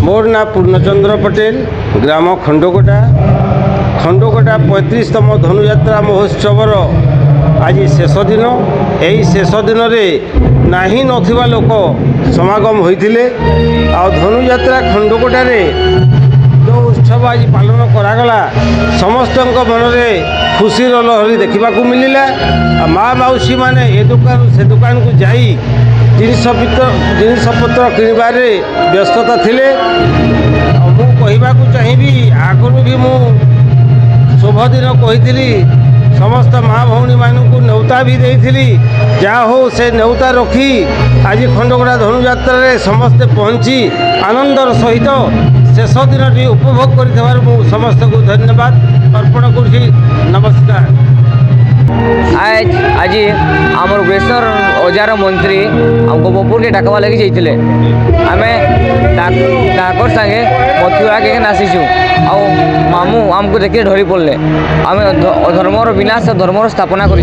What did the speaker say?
मोर ना पूर्णचंद्र पटेल ग्राम खंडकोटा 35तम धनुयात्रा महोत्सवर आज शेष दिन। यही शेष दिन में नाही नथिबा लोक समागम होइथिले। आ धनुयात्रा खंडकोटार जो उत्सव आज पालन करागला समस्त मन में खुशी लहरी देखा मिलला। माँ मौसी मैंने ए दुकान से दुकान को जाई जिनपतर किणवारे व्यस्तता थिले। मुझे चाहिए आगुरी भी मु शुभ दिन कही समस्त माँ भौणी मानू नेउता भी देती जहा हो से नेउता रखी आज खंडकोटा धनुयात्रा समस्ते पहुँची आनंदर सहित शेष दिन उपभोग कर समस्त को धन्यवाद अर्पण कर। नमस्कार। आज आमर ग्रेसर औजार मंत्री आमको बपुर के डाकवा लगी जाइए आम डाकर सागे मथुरा के नासीचु आमू आमको देखिए ढरी पड़े आम धर्मर विनाश धर्मर स्थापना कर।